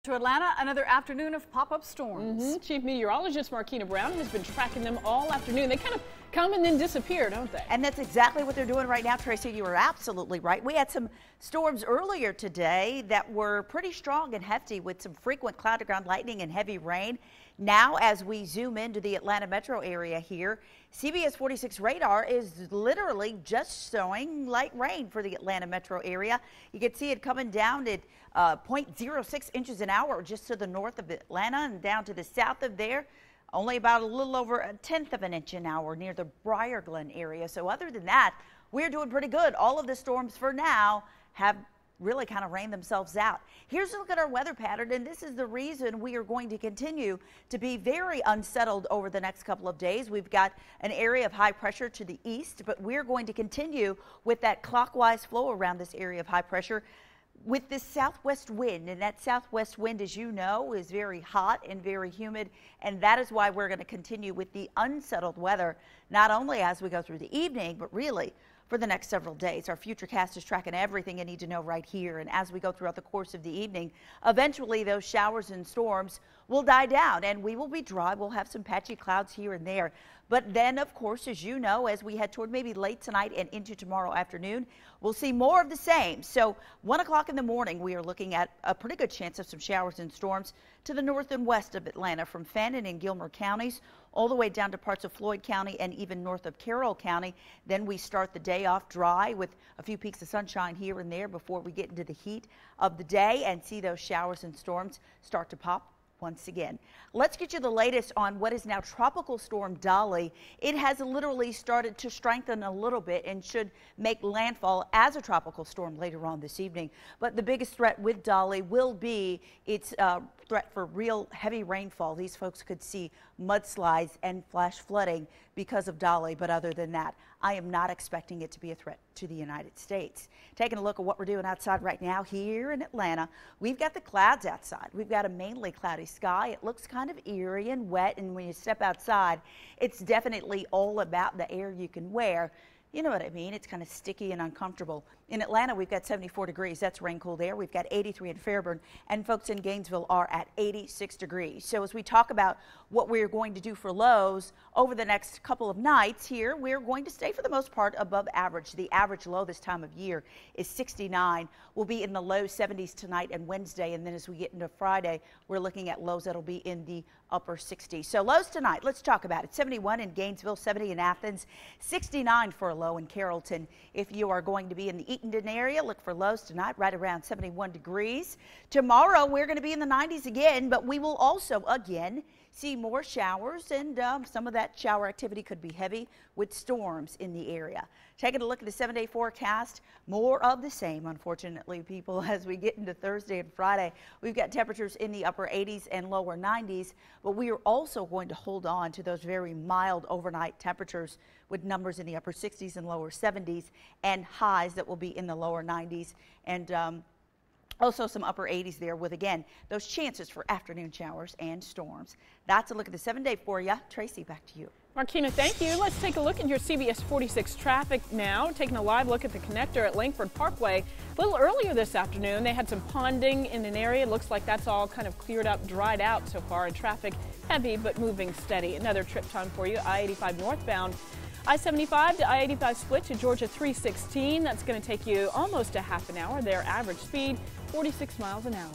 To Atlanta, another afternoon of pop-up storms. Chief Meteorologist Markina Brown has been tracking them all afternoon. They kind of come and then disappear, don't they? And that's exactly what they're doing right now, Tracy. You were absolutely right. We had some storms earlier today that were pretty strong and hefty with some frequent cloud-to-ground lightning and heavy rain. Now, as we zoom into the Atlanta metro area here, CBS 46 radar is literally just showing light rain for the Atlanta metro area. You can see it coming down at 0.06 inches an hour just to the north of Atlanta and down to the south of there. Only about a little over a tenth of an inch an hour near the Briar Glen area. So other than that, we're doing pretty good. All of the storms for now have really kind of rained themselves out. Here's a look at our weather pattern, and this is the reason we are going to continue to be very unsettled over the next couple of days. We've got an area of high pressure to the east, but we're going to continue with that clockwise flow around this area of high pressure with this southwest wind. And that southwest wind, as you know, is very hot and very humid, and that is why we're going to continue with the unsettled weather, not only as we go through the evening, but really for the next several days. Our Futurecast is tracking everything you need to know right here. And as we go throughout the course of the evening, eventually those showers and storms will die down and we will be dry. We'll have some patchy clouds here and there. But then, of course, as you know, as we head toward maybe late tonight and into tomorrow afternoon, we'll see more of the same. So 1 o'clock in the morning, we are looking at a pretty good chance of some showers and storms to the north and west of Atlanta, from Fannin and Gilmer counties all the way down to parts of Floyd County and even north of Carroll County. Then we start the day off dry with a few peaks of sunshine here and there before we get into the heat of the day and see those showers and storms start to pop once again. Let's get you the latest on what is now Tropical Storm Dolly. It has literally started to strengthen a little bit and should make landfall as a tropical storm later on this evening. But the biggest threat with Dolly will be its threat for real heavy rainfall. These folks could see mudslides and flash flooding because of Dolly. But other than that, I am not expecting it to be a threat to the United States. Taking a look at what we're doing outside right now here in Atlanta, we've got the clouds outside. We've got a mainly cloudy sky. It looks kind of eerie and wet, and when you step outside, it's definitely all about the air you can wear. You know what I mean? It's kind of sticky and uncomfortable. In Atlanta, we've got 74 degrees. That's rain cool there. We've got 83 in Fairburn, and folks in Gainesville are at 86 degrees. So as we talk about what we're going to do for lows over the next couple of nights here, we're going to stay for the most part above average. The average low this time of year is 69. We'll be in the low 70s tonight and Wednesday, and then as we get into Friday, we're looking at lows that'll be in the upper 60s. So lows tonight, let's talk about it. 71 in Gainesville, 70 in Athens, 69 for a low in Carrollton. If you are going to be in the Eatonton area, look for lows tonight right around 71 degrees. Tomorrow, we're going to be in the 90s again, but we will also again see more showers, and some of that shower activity could be heavy with storms in the area. Taking a look at the 7-day forecast, more of the same, unfortunately, people, as we get into Thursday and Friday. We've got temperatures in the upper 80s and lower 90s, but we are also going to hold on to those very mild overnight temperatures with numbers in the upper 60s and lower 70s and highs that will be in the lower 90s, and also some upper 80s there with, again, those chances for afternoon showers and storms. That's a look at the 7-day for you. Tracy, back to you. Markina, thank you. Let's take a look at your CBS 46 traffic now. Taking a live look at the connector at Langford Parkway. A little earlier this afternoon, they had some ponding in an area. It looks like that's all kind of cleared up, dried out so far, and traffic heavy but moving steady. Another trip time for you, I-85 northbound. I-75 to I-85 split to Georgia 316. That's going to take you almost a half an hour. Their average speed, 46 miles an hour.